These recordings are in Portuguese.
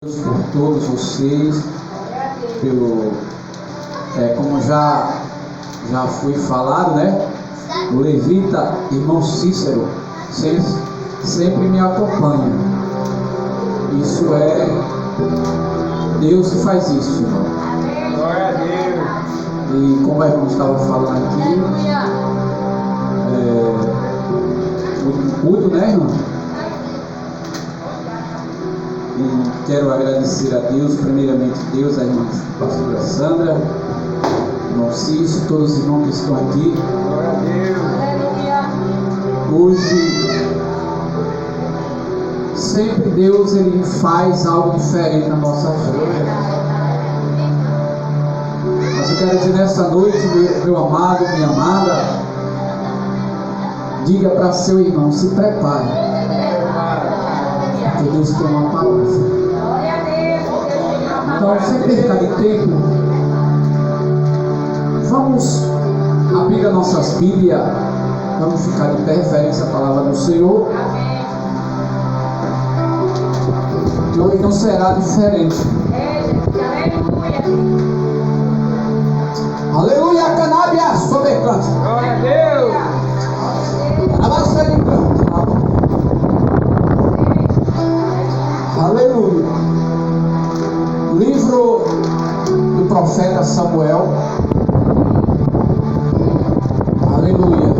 Por todos vocês, como já foi falado, né? O levita, irmão Cícero, sempre me acompanha. Isso é Deus que faz isso, irmão. Glória a Deus. E como o irmão estava falando aqui, muito culto, né, irmão? E quero agradecer a Deus, primeiramente Deus, a irmã pastora Sandra, irmão Cícero, todos os irmãos que estão aqui. Glória a Deus. Hoje, sempre Deus ele faz algo diferente na nossa vida. Mas eu quero dizer nessa noite, meu amado, minha amada, diga para seu irmão, se prepare. Porque Deus tem uma palavra. Então, sem perca de tempo, vamos abrir as nossas Bíblias, vamos ficar de pé, referência à palavra do Senhor. Que hoje não será diferente. Aleluia, Canábia, sobrecante. Glória a Deus. Avança de canto. Aleluia. Livro do profeta Samuel. Aleluia.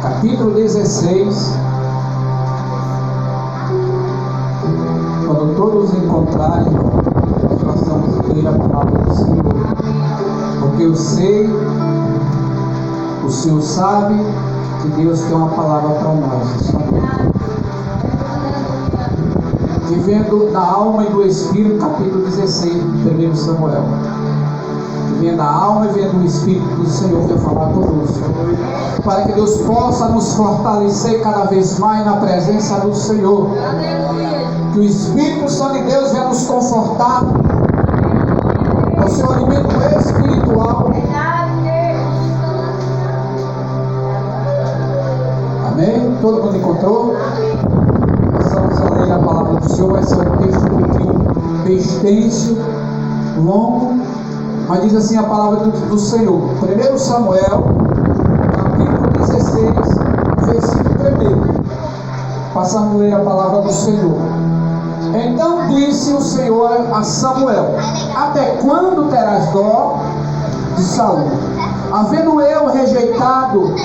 Capítulo 16. Quando todos encontrarem, nós vamos ler a palavra do Senhor. Porque eu sei, o Senhor sabe que Deus tem uma palavra para nós. Vivendo da alma e do Espírito, capítulo 16, 1 Samuel. Vivendo da alma e vivendo do Espírito do Senhor, que vai falar conosco. Para que Deus possa nos fortalecer cada vez mais na presença do Senhor. Que o Espírito Santo de Deus venha nos confortar no seu alimento espiritual. Amém? Todo mundo encontrou? Vamos a ler a palavra do Senhor. Vai ser um texto um pouquinho extenso, longo, mas diz assim a palavra do Senhor. 1 Samuel, capítulo 16, versículo 1. Passamos a ler a palavra do Senhor. Então disse o Senhor a Samuel: até quando terás dó de Saul, havendo eu rejeitado,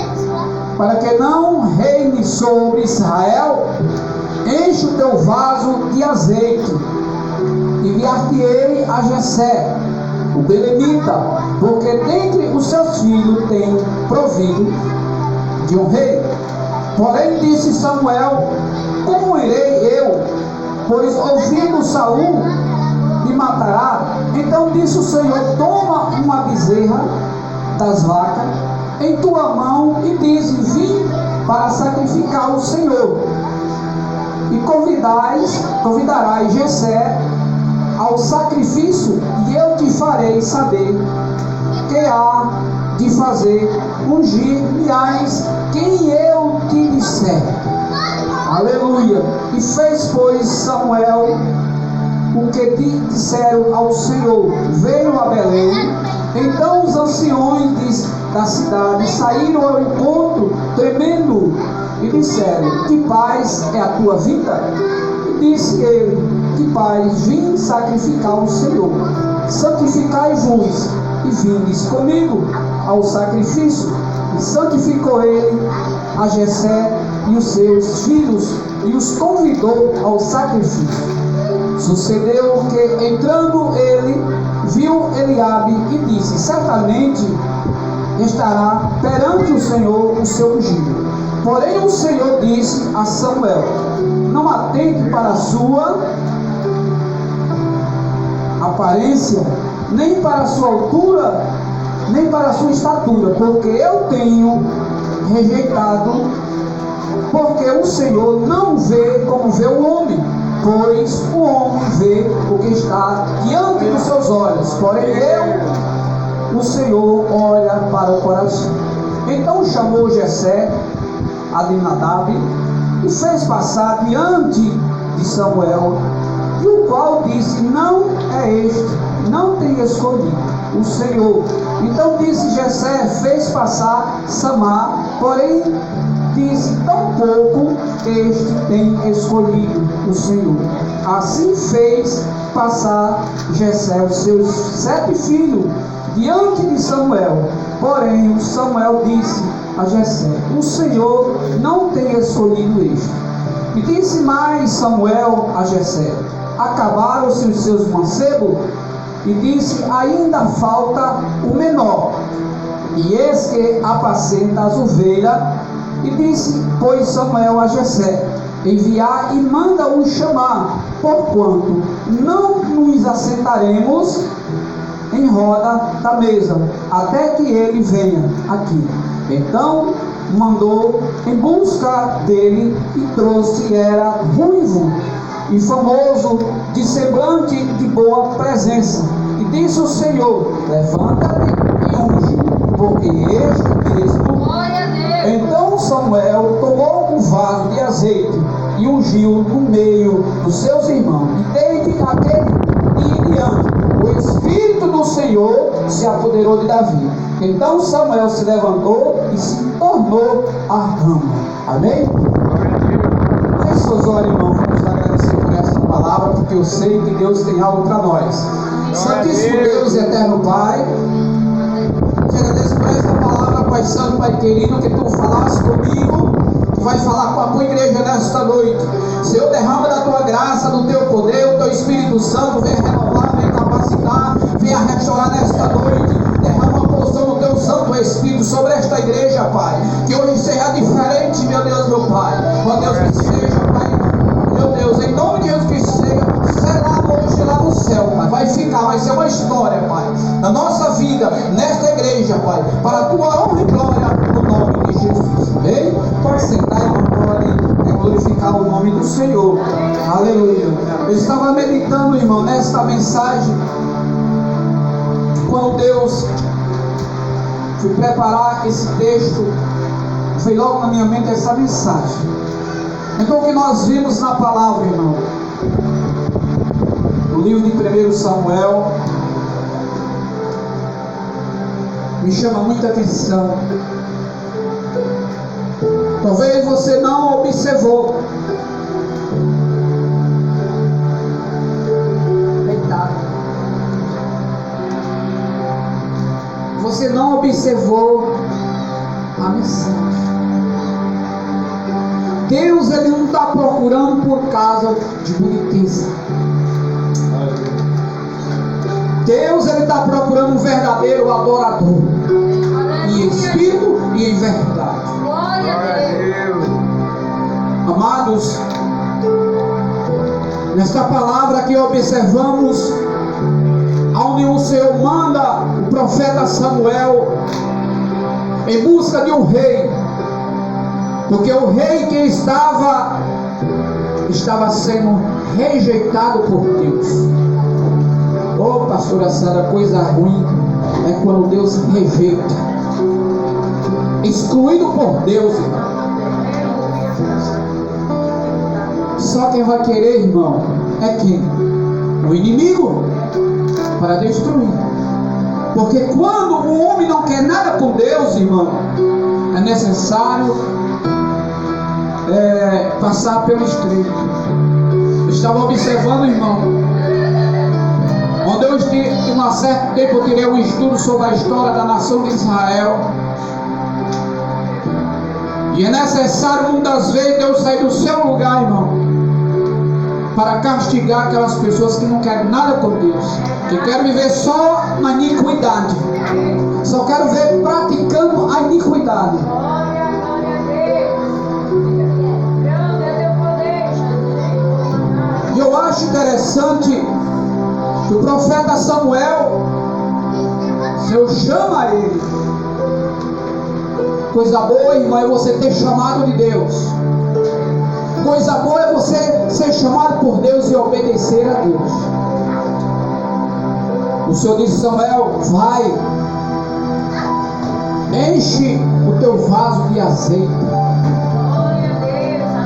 para que não reine sobre Israel? Enche o teu vaso de azeite, enviar-te-ei a Jessé, o belemita, porque dentre os seus filhos tenho provido de um rei. Porém disse Samuel: como irei eu? Pois ouvindo Saul me matará. Então disse o Senhor: toma uma bezerra das vacas em tua mão e diz: vim para sacrificar ao Senhor. E convidarás Jessé ao sacrifício, e eu te farei saber que há de fazer, ungir-me-ás quem eu te disser. Aleluia. E fez, pois, Samuel o que disseram ao Senhor. Veio a Belém. Então os anciões da cidade saíram ao encontro, tremendo, e disseram: que paz é a tua vida? E disse ele: que paz, vim sacrificar ao Senhor. Santificai-vos e vindes comigo ao sacrifício. E santificou ele a Jessé e os seus filhos, e os convidou ao sacrifício. Sucedeu que, entrando ele, viu Eliabe e disse: certamente estará perante o Senhor o seu ungido. Porém o Senhor disse a Samuel: não atente para a sua aparência, nem para a sua altura, nem para a sua estatura, porque eu tenho rejeitado. Porque o Senhor não vê como vê o homem, pois o homem vê o que está diante dos seus olhos, porém o Senhor olha para o coração. Então chamou Jessé a Abinadab e fez passar diante de Samuel, e o qual disse: não é este, não tem escolhido o Senhor. Então disse Jessé, fez passar Samar, porém disse: tampouco este tem escolhido o Senhor. Assim fez passar Jessé os seus 7 filhos diante de Samuel. Porém Samuel disse a Jessé: o Senhor não tem escolhido este. E disse mais Samuel a Jessé: acabaram-se os seus mancebos? E disse: ainda falta o menor, e eis que apacenta as ovelhas. E disse, pois, Samuel a Jessé: enviar e manda-o chamar, porquanto não nos assentaremos em roda da mesa, até que ele venha aqui. Então mandou em busca dele, e trouxe, era ruivo e famoso, de semblante de boa presença. E disse o Senhor: levanta-te e unge, porque este mesmo. Então Samuel tomou um vaso de azeite e ungiu no meio dos seus irmãos. E desde aquele dia em diante, o Espírito do Senhor se apoderou de Davi. Então Samuel se levantou e se tornou a rama. Amém? Feche seus olhos, irmão. Vamos agradecer por essa palavra, porque eu sei que Deus tem algo para nós. Santíssimo Deus e eterno Pai, te agradeço por esta palavra, Pai Santo, Pai querido, que tu falaste comigo, que vai falar com a tua igreja nesta noite. Senhor, derrama da tua graça, do teu poder, o teu Espírito Santo, venha renovar, venha capacitar, venha restaurar nesta noite. Derrama a porção do teu Santo Espírito sobre esta igreja, Pai. Que hoje seja diferente, meu Deus, meu Pai. Ó Deus, que seja, Pai, meu Deus, em nome de Jesus, que seja selado hoje lá no céu, Pai. Vai ficar, vai ser uma história, Pai, na nossa vida, nesta igreja, Pai, para a tua honra e glória, no nome de Jesus. Amém? Pode sentar, irmão, pode glorificar o nome do Senhor. Aleluia. Eu estava meditando, irmão, nesta mensagem, quando Deus fui preparar esse texto, veio logo na minha mente essa mensagem. Então, o que nós vimos na palavra, irmão, no livro de 1 Samuel, me chama muita atenção. Talvez você não observou. Você não observou a mensagem. Deus, ele não está procurando por causa de boniteza. Deus, ele está procurando um verdadeiro adorador, em espírito e em verdade. Glória a Deus. Amados, nesta palavra que observamos, onde o Senhor manda o profeta Samuel em busca de um rei, porque o rei que estava sendo rejeitado por Deus. Oh, pastora Sara, coisa ruim é quando Deus rejeita, excluído por Deus, irmão. Só quem vai querer, irmão, é quem? O inimigo, para destruir. Porque quando o homem não quer nada com Deus, irmão, é necessário passar pelo estreito. Eu estava observando, irmão, onde eu em um certo tempo eu tirei um estudo sobre a história da nação de Israel. E é necessário muitas vezes Deus sair do seu lugar, irmão, para castigar aquelas pessoas que não querem nada com Deus, que querem viver só na iniquidade, só quero ver praticando a iniquidade. E eu acho interessante que o profeta Samuel, Deus chama ele. Coisa boa, irmão, é você ter chamado de Deus. Coisa boa é você ser chamado por Deus e obedecer a Deus. O Senhor disse: Samuel, vai, enche o teu vaso de azeite.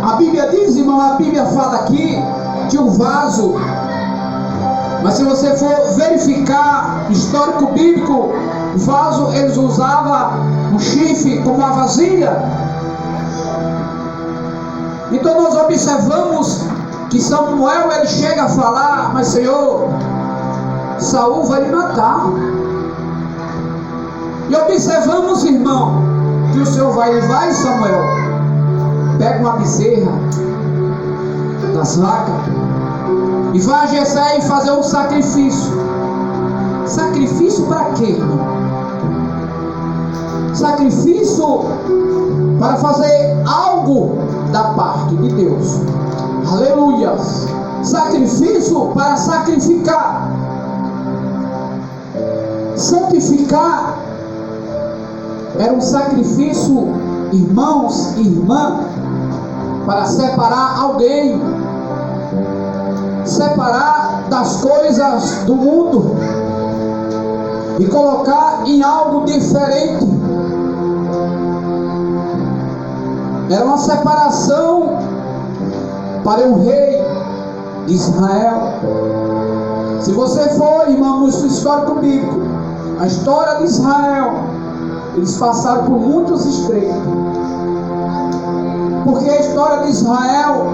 A Bíblia diz, irmão, a Bíblia fala aqui que o vaso Mas se você for verificar histórico bíblico, o vaso eles usavam um chifre como uma vasilha. Então nós observamos que Samuel ele chega a falar: mas Senhor, Saul vai lhe matar. E observamos, irmão, que o Senhor vai, Samuel, pega uma bezerra das vacas e vai a Jessé e fazer um sacrifício. Sacrifício para quê, irmão? Sacrifício para fazer algo da parte de Deus. Aleluia. Sacrifício para sacrificar. Santificar era um sacrifício, irmãos e irmãs, para separar alguém, separar das coisas do mundo e colocar em algo diferente. Era uma separação para o rei de Israel. Se você for, irmão, no histórico bíblico, a história de Israel, eles passaram por muitos estreitos. Porque a história de Israel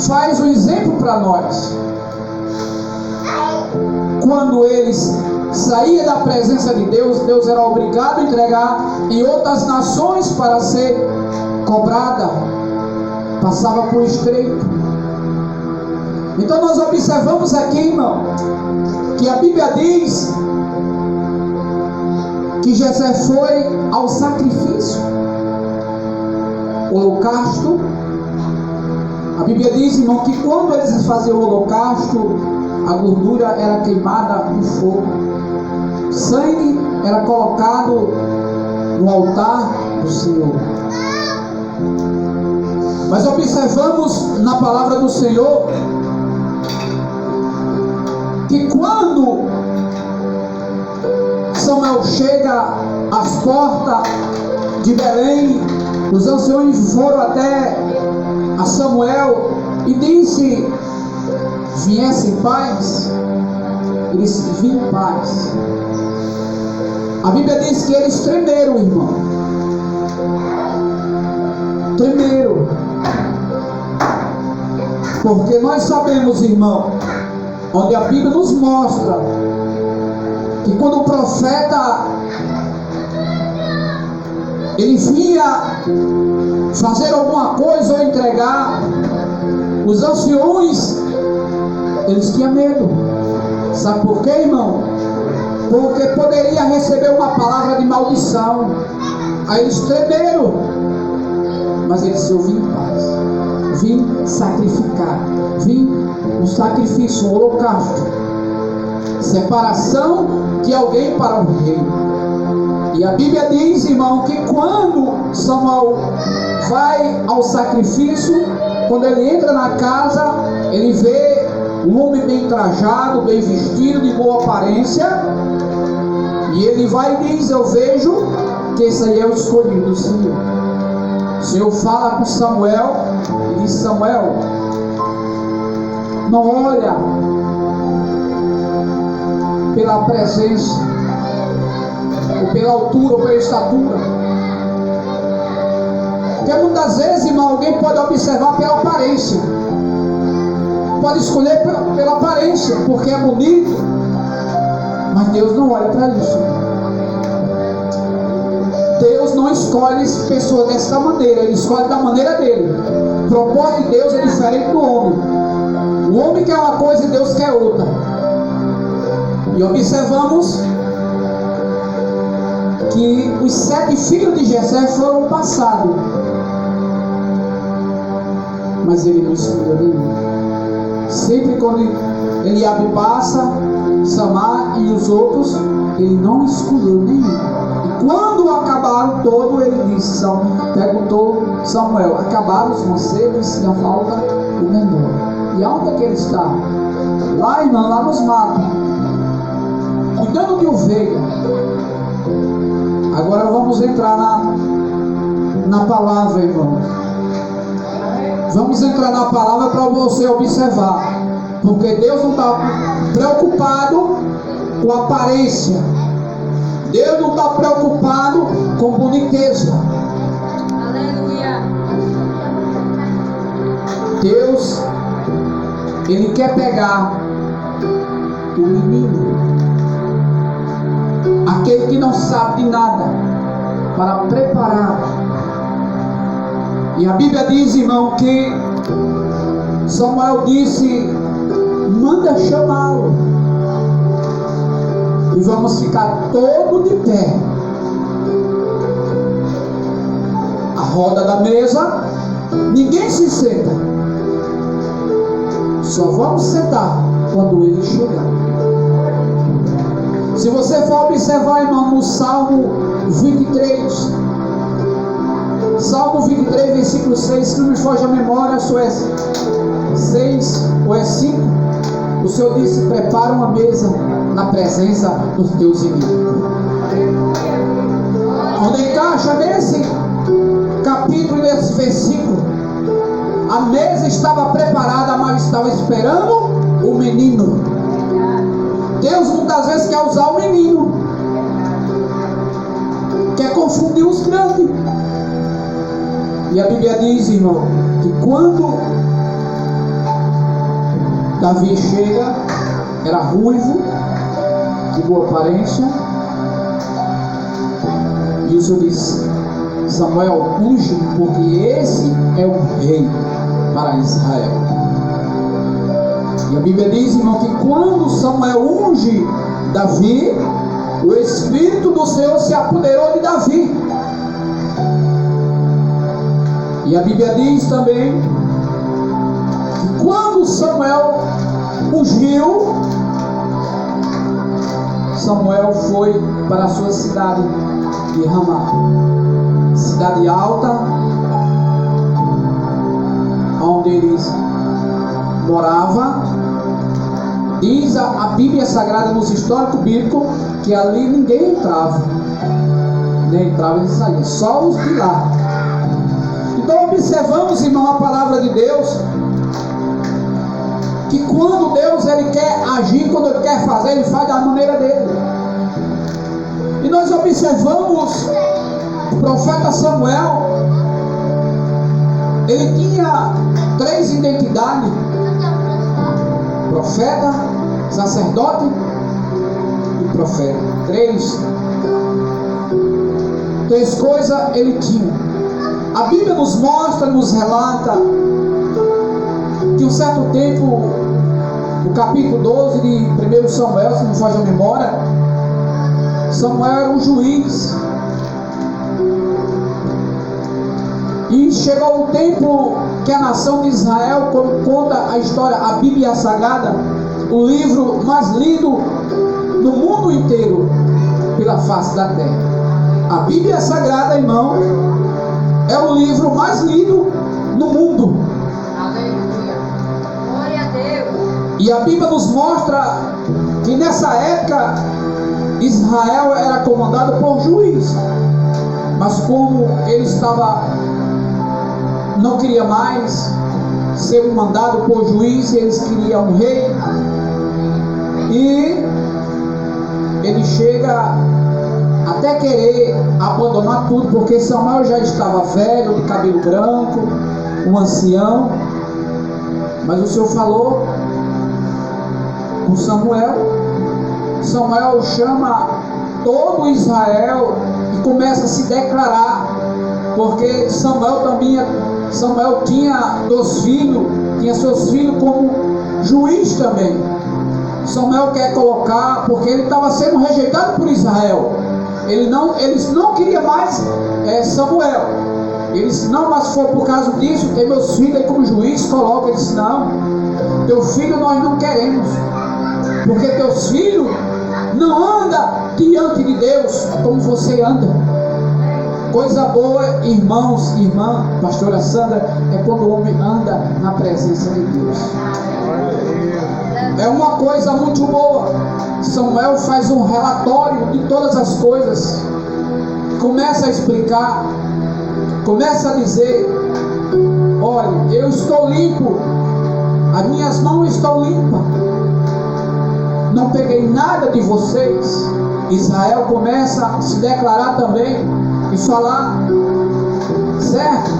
faz um exemplo para nós. Quando eles saíam da presença de Deus, Deus era obrigado a entregar em outras nações para ser cobrada. Passava por estreito. Então nós observamos aqui, irmão, que a Bíblia diz que Jessé foi ao sacrifício, holocausto. A Bíblia diz, irmão, que quando eles faziam o holocausto, a gordura era queimada no fogo, sangue era colocado no altar do Senhor. Mas observamos na palavra do Senhor que quando Samuel chega às portas de Belém, os anciões foram até a Samuel e disse: viesse em paz? Ele disse: vim em paz. A Bíblia diz que eles tremeram, irmão. Tremeram. Porque nós sabemos, irmão, onde a Bíblia nos mostra que quando o profeta ele vinha fazer alguma coisa ou entregar, os anciões eles tinham medo. Sabe por quê, irmão? Porque poderia receber uma palavra de maldição. Aí eles tremeram. Mas ele disse: eu vim em paz, vim sacrificar, vim um sacrifício, um holocausto, separação de alguém para o rei. E a Bíblia diz, irmão, que quando Samuel vai ao sacrifício, quando ele entra na casa, ele vê um homem bem trajado, bem vestido, de boa aparência, e ele vai e diz: eu vejo que esse aí é o escolhido do Senhor. O Senhor fala com Samuel e diz: Samuel, não olha pela presença, ou pela altura, ou pela estatura. Porque muitas vezes, irmão, alguém pode observar pela aparência, pode escolher pela aparência, porque é bonito, mas Deus não olha para isso. Deus não escolhe pessoa dessa maneira, Ele escolhe da maneira dele. O propósito de Deus é diferente do homem. O homem quer uma coisa e Deus quer outra. E observamos que os 7 filhos de Jessé foram passados, mas ele não escolheu nenhum. Sempre quando Eliabe passa, Samar e os outros, ele não escolheu nenhum. E quando acabaram todos, ele disse, perguntou Samuel: acabaram os mancebos, e a falta o menor. E aonde é que ele está? Lá, irmão, lá nos matos, cuidando de ovelha. Agora vamos entrar na palavra, irmão. Vamos entrar na palavra para você observar. Porque Deus não está preocupado com aparência. Deus não está preocupado com boniteza. Aleluia. Deus, Ele quer pegar o menino, aquele que não sabe de nada, para preparar. E a Bíblia diz, irmão, que Samuel disse: manda chamá-lo. E vamos ficar todo de pé. A roda da mesa, ninguém se senta. Só vamos sentar quando ele chegar. Se você for observar, irmão, no Salmo 23, Salmo 23, versículo 6, se não me foge a memória, só é 6 ou é 5, o Senhor disse: prepara uma mesa na presença dos teus inimigos. Onde encaixa nesse capítulo, nesse versículo, a mesa estava preparada, mas estava esperando o menino. Deus muitas vezes quer usar o menino, quer confundir os grandes. E a Bíblia diz, irmão, que quando Davi chega, era ruivo, de boa aparência, e o Senhor disse: Samuel, unge, porque esse é o rei para Israel. E a Bíblia diz, irmão, que quando Samuel unge Davi, o Espírito do Senhor se apoderou de Davi. E a Bíblia diz também que quando Samuel ungiu, Samuel foi para a sua cidade de Ramá, cidade alta, onde eles moravam. Diz a Bíblia Sagrada, nos históricos bíblicos, que ali ninguém entrava, nem entrava nem saía, só os de lá. Então observamos, irmão, a palavra de Deus, que quando Deus ele quer agir, quando ele quer fazer, ele faz da maneira dele. E nós observamos o profeta Samuel, ele tinha 3 identidades: profeta, sacerdote e profeta. 3 coisas ele tinha. A Bíblia nos mostra, nos relata que um certo tempo, no capítulo 12 de 1 Samuel, se não foge a memória, Samuel era um juiz. E chegou o tempo que a nação de Israel, quando conta a história, a Bíblia Sagrada, o livro mais lido no mundo inteiro, pela face da terra. A Bíblia Sagrada, irmão, é o livro mais lido no mundo. Aleluia. Glória a Deus. E a Bíblia nos mostra que nessa época Israel era comandado por juiz. Mas como ele não queria mais ser mandado por juiz, eles queriam um rei. E ele chega até querer abandonar tudo, porque Samuel já estava velho, de cabelo branco, um ancião. Mas o Senhor falou com Samuel. Samuel chama todo Israel e começa a se declarar, porque Samuel tinha 2 filhos, tinha seus filhos como juiz também. Samuel quer colocar, porque ele estava sendo rejeitado por Israel. Eles não queriam mais Samuel. Ele disse: não, mas se for por causa disso, tem meus filhos aí como juiz, coloca. Ele disse: não, teu filho nós não queremos, porque teus filhos não andam diante de Deus como você anda. Coisa boa, irmãos e irmã, pastora Sandra, é quando o homem anda na presença de Deus. É uma coisa muito boa. Samuel faz um relatório de todas as coisas, começa a explicar, começa a dizer: olha, eu estou limpo. As minhas mãos estão limpas. Não peguei nada de vocês. Israel começa a se declarar também e falar, certo?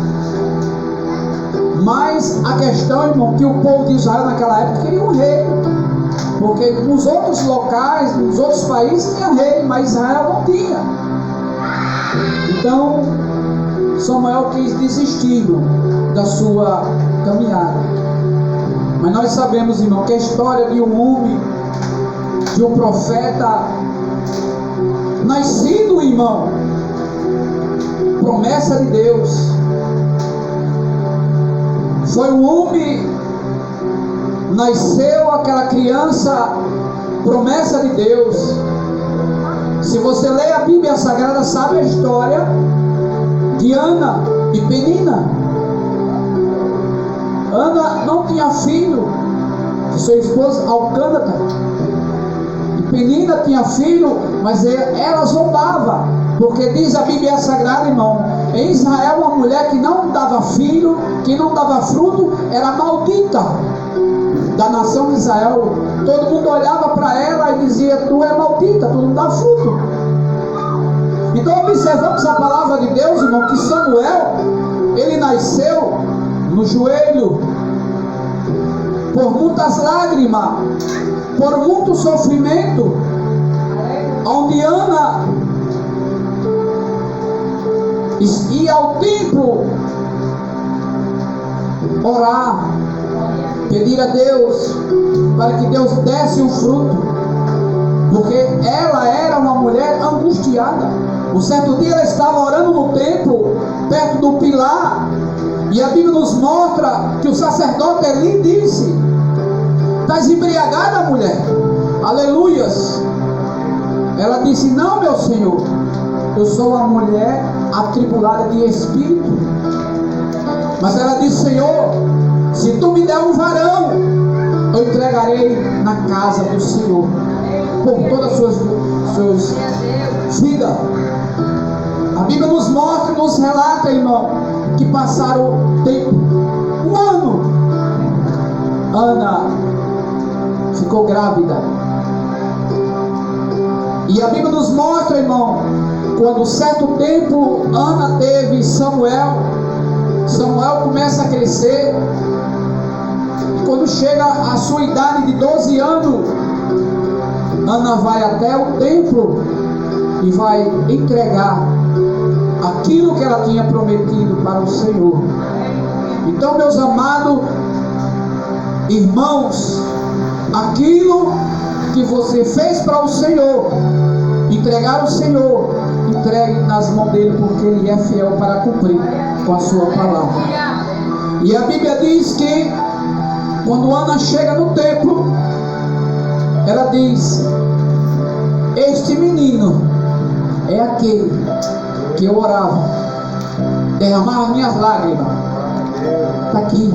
Mas a questão, irmão, que o povo de Israel naquela época queria um rei. Porque nos outros locais, nos outros países tinha rei, mas Israel não tinha. Então, Samuel quis desistir da sua caminhada. Mas nós sabemos, irmão, que a história de um homem, de um profeta nascido, irmão, promessa de Deus. Foi um homem, nasceu aquela criança, promessa de Deus. Se você lê a Bíblia Sagrada, sabe a história de Ana e Penina. Ana não tinha filho, de sua esposa Alcântara. E Penina tinha filho, mas ela zombava. Porque diz a Bíblia Sagrada, irmão, em Israel uma mulher que não dava filho, que não dava fruto, era maldita da nação de Israel. Todo mundo olhava para ela e dizia, tu é maldita, tu não dá fruto. Então observamos a palavra de Deus, irmão, que Samuel, ele nasceu no joelho, por muitas lágrimas, por muito sofrimento, onde Ana ia ao templo orar, pedir a Deus para que Deus desse o fruto, porque ela era uma mulher angustiada. Um certo dia ela estava orando no templo, perto do pilar, e a Bíblia nos mostra que o sacerdote Eli disse, estás embriagada, mulher? Aleluias. Ela disse, não, meu Senhor, eu sou uma mulher atribulada de espírito. Mas ela disse, Senhor, se tu me der um varão, eu entregarei na casa do Senhor por todas as suas vidas. A Bíblia nos mostra e nos relata, irmão, que passaram tempo, um ano. Ana ficou grávida. E a Bíblia nos mostra, irmão, quando certo tempo Ana teve Samuel, Samuel começa a crescer. E quando chega a sua idade de 12 anos, Ana vai até o templo e vai entregar aquilo que ela tinha prometido para o Senhor. Então, meus amados irmãos, aquilo que você fez para o Senhor, entregar ao Senhor, entregue nas mãos dele, porque ele é fiel para cumprir com a sua palavra. E a Bíblia diz que quando Ana chega no templo, ela diz, este menino é aquele que eu orava, derramava minhas lágrimas, está aqui.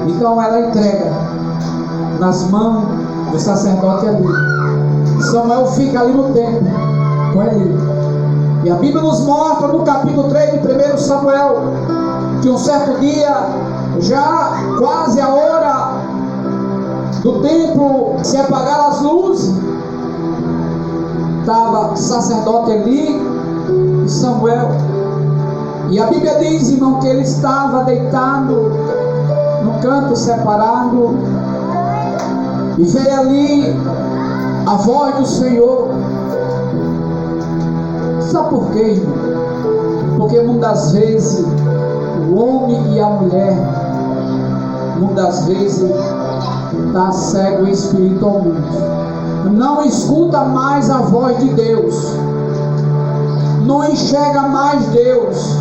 Então ela entrega nas mãos do sacerdote ali. Samuel fica ali no templo com ele. E a Bíblia nos mostra no capítulo 3 de 1 Samuel que um certo dia, já quase a hora do templo se apagar as luzes, estava sacerdote Eli e Samuel. E a Bíblia diz, irmão, que ele estava deitado no canto separado, e veio ali a voz do Senhor. Sabe por quê, irmão? Porque muitas vezes o homem e a mulher, muitas vezes está cego espiritualmente, não escuta mais a voz de Deus, não enxerga mais Deus.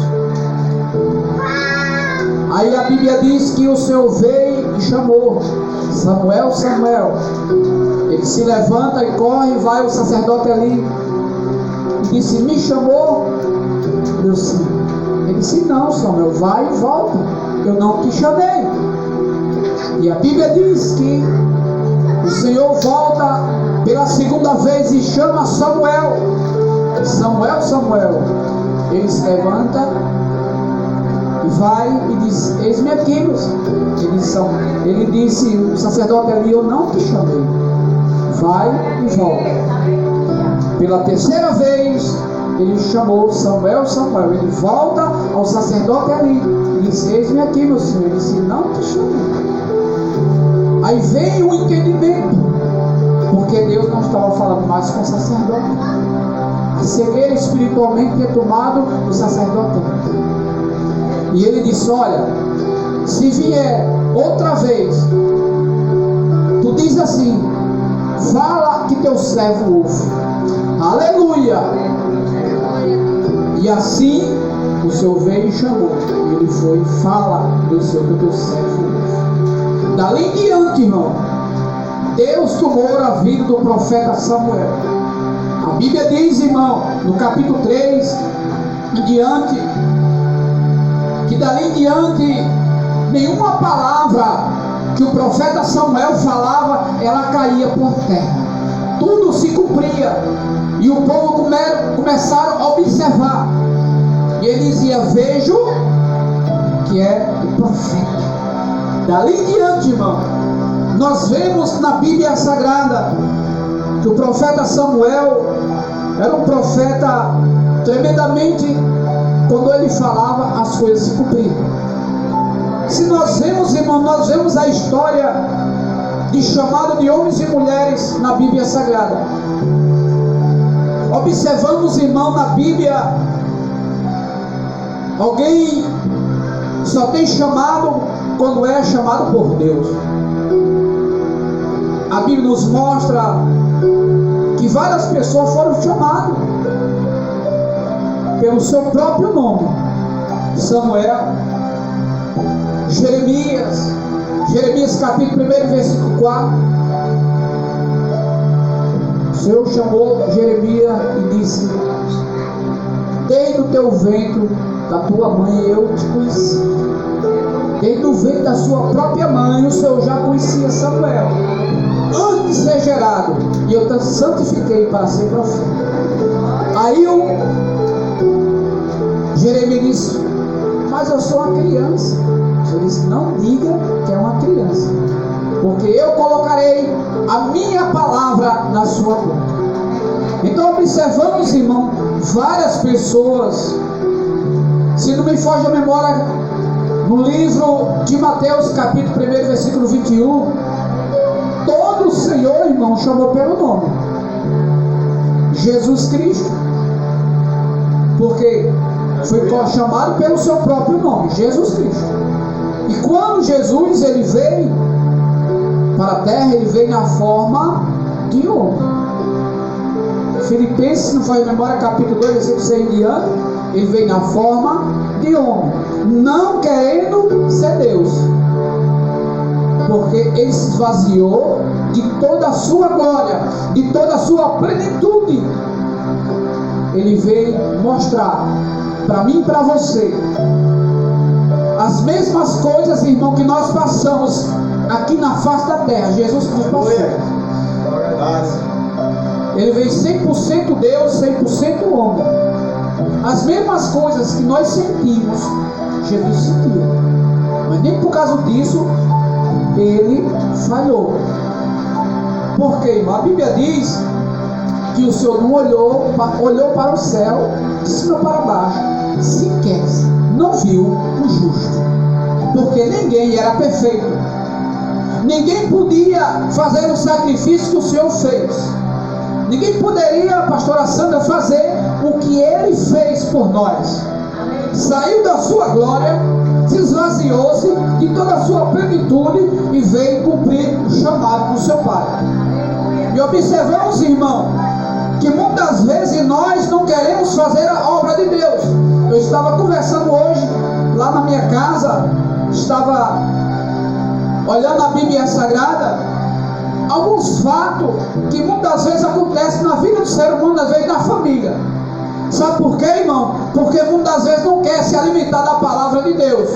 Aí a Bíblia diz que o Senhor veio e chamou, Samuel, Samuel. Ele se levanta e corre, vai o sacerdote ali e disse, me chamou? Eu sim. Ele disse, não, Samuel, vai e volta, eu não te chamei. E a Bíblia diz que o Senhor volta pela segunda vez e chama Samuel. Samuel, Samuel. Ele se levanta e vai e diz: eis-me aqui, meus. Ele disse, o sacerdote ali: eu não te chamei. Vai e volta. Pela terceira vez, ele chamou: Samuel, Samuel. Ele volta ao sacerdote ali e disse: eis-me aqui, meu senhor. Ele disse: não te chamei. Aí vem o entendimento, porque Deus não estava falando mais com o sacerdote. A cegueira espiritualmente tinha tomado o sacerdote. E ele disse: olha, se vier outra vez, tu diz assim: fala que teu servo ouve. Aleluia! E assim o Senhor veio e chamou. E ele foi: fala, meu Senhor, que teu servo ouve. Dali em diante, irmão, Deus tomou a vida do profeta Samuel. A Bíblia diz, irmão, no capítulo 3 em diante, que dali em diante nenhuma palavra que o profeta Samuel falava, ela caía por terra. Tudo se cumpria. E o povo começaram a observar. E ele dizia: vejo que é o profeta. Dali em diante, irmão, nós vemos na Bíblia Sagrada que o profeta Samuel era um profeta tremendamente, quando ele falava, as coisas se cumpriam. Se nós vemos, irmão, nós vemos a história de chamado de homens e mulheres na Bíblia Sagrada. Observamos, irmão, na Bíblia, alguém só tem chamado quando é chamado por Deus. A Bíblia nos mostra que várias pessoas foram chamadas pelo seu próprio nome: Samuel, Jeremias capítulo 1, versículo 4. O Senhor chamou Jeremias e disse: desde o teu ventre da tua mãe eu te conheci. Desde o ventre da sua própria mãe o Senhor já conhecia Samuel, antes de ser gerado, e eu te santifiquei para ser profeta. Aí Jeremias disse: mas eu sou uma criança. O Senhor disse: não diga que é uma criança, porque eu colocarei a minha palavra na sua boca. Então observamos, irmão, várias pessoas. Se não me foge a memória, no livro de Mateus capítulo 1, versículo 21, todo o Senhor, irmão, chamou pelo nome: Jesus Cristo, porque foi chamado pelo seu próprio nome, Jesus Cristo. E quando Jesus ele veio para a terra, ele veio na forma de homem. Filipenses, não foi a memória, capítulo 2, versículo 6 em diante, ele veio na forma de homem, não querendo ser Deus, porque ele se esvaziou de toda a sua glória, de toda a sua plenitude. Ele veio mostrar para mim e para você as mesmas coisas, irmão, que nós passamos aqui na face da terra. Jesus Cristo passou. Ele veio 100% Deus, 100% homem. As mesmas coisas que nós sentimos, Jesus sentiu. Mas nem por causa disso ele falhou. Porque, irmão, a Bíblia diz que o Senhor não olhou para o céu, de cima para baixo, sequer não viu o justo, porque ninguém era perfeito. Ninguém podia fazer o sacrifício que o Senhor fez. Ninguém poderia, a pastora Sandra, fazer o que ele fez por nós. Saiu da sua glória, se esvaziou-se de toda a sua plenitude e veio cumprir o chamado do seu Pai. E observamos, irmão, que muitas vezes nós não queremos fazer a obra de Deus. Eu estava conversando hoje lá na minha casa, estava olhando a Bíblia Sagrada, alguns fatos que muitas vezes acontecem na vida do ser humano, às vezes na família. Sabe por quê, irmão? Porque muitas vezes não quer se alimentar da palavra de Deus.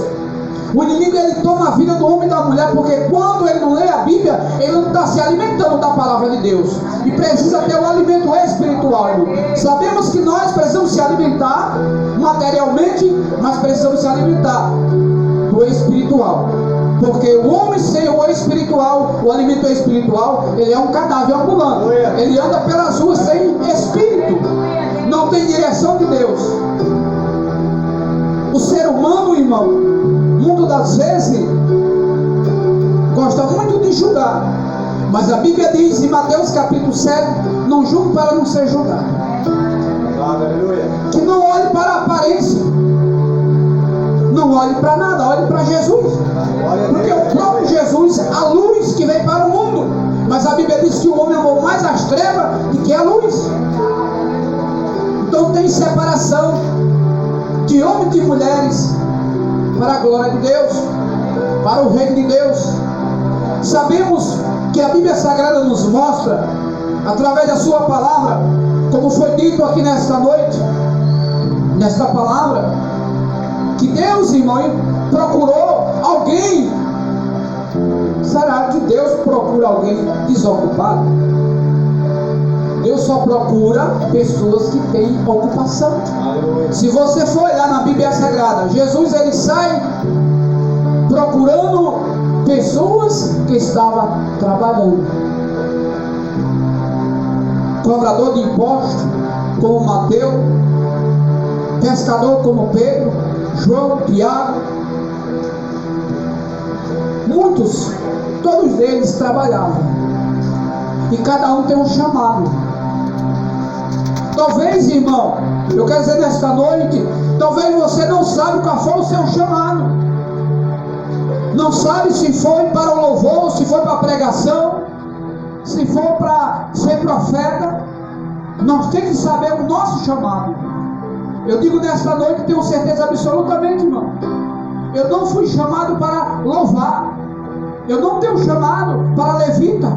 O inimigo, ele toma a vida do homem e da mulher, porque quando ele não lê a Bíblia, ele não está se alimentando da palavra de Deus, e precisa ter um alimento espiritual. Sabemos que nós precisamos se alimentar materialmente, mas precisamos se alimentar do espiritual. Porque o homem sem o espiritual, o alimento espiritual, ele é um cadáver ambulante. Ele anda pelas ruas sem espírito. Não tem direção de Deus. O ser humano, irmão, muitas das vezes gosta muito de julgar. Mas a Bíblia diz em Mateus capítulo 7, não julgue para não ser julgado. Que não olhe para a aparência. Não olhe para nada, olhe para Jesus. Porque o próprio Jesus, a luz que vem para o mundo. Mas a Bíblia diz que o homem amou mais as trevas do que a luz. Então tem separação de homens e de mulheres para a glória de Deus, para o reino de Deus. Sabemos que a Bíblia Sagrada nos mostra, através da sua palavra, como foi dito aqui nesta noite, nesta palavra, que Deus, irmão, procurou alguém. Será que Deus procura alguém desocupado? Deus só procura pessoas que têm ocupação. Se você for olhar na Bíblia Sagrada, Jesus ele sai procurando pessoas que estavam trabalhando. Cobrador de impostos como Mateus, pescador como Pedro, João, Tiago, muitos, todos eles trabalhavam, e cada um tem um chamado. Talvez, irmão, eu quero dizer nesta noite, talvez você não sabe qual foi o seu chamado, não sabe se foi para o louvor, se foi para a pregação, se for para ser profeta. Nós temos que saber o nosso chamado. Eu digo nesta noite, tenho certeza absolutamente, irmão, eu não fui chamado para louvar, eu não tenho chamado para levita,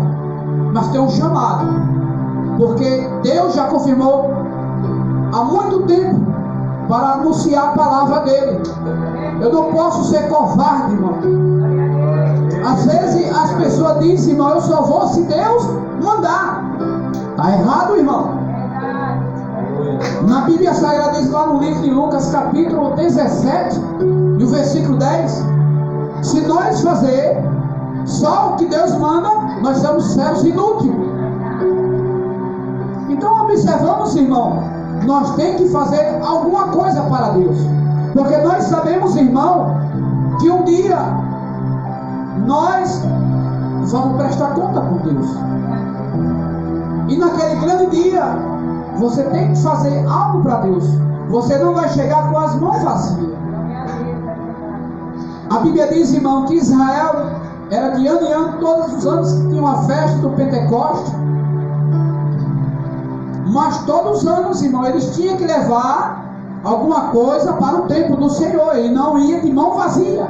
mas tenho um chamado, porque Deus já confirmou há muito tempo para anunciar a palavra dele. Eu não posso ser covarde, irmão. Às vezes as pessoas dizem, irmão, eu só vou se Deus mandar. Está errado, irmão. Na Bíblia Sagrada diz lá no livro de Lucas capítulo 17 e o versículo 10, se nós fazer só o que Deus manda, nós somos servos inúteis. Então observamos, irmão, nós temos que fazer alguma coisa para Deus, porque nós sabemos, irmão, que um dia nós vamos prestar conta com Deus, e naquele grande dia você tem que fazer algo para Deus. Você não vai chegar com as mãos vazias. A Bíblia diz, irmão, que Israel era de ano em ano, todos os anos tinha uma festa do Pentecoste. Mas todos os anos, irmão, eles tinham que levar alguma coisa para o templo do Senhor. E não ia de mão vazia.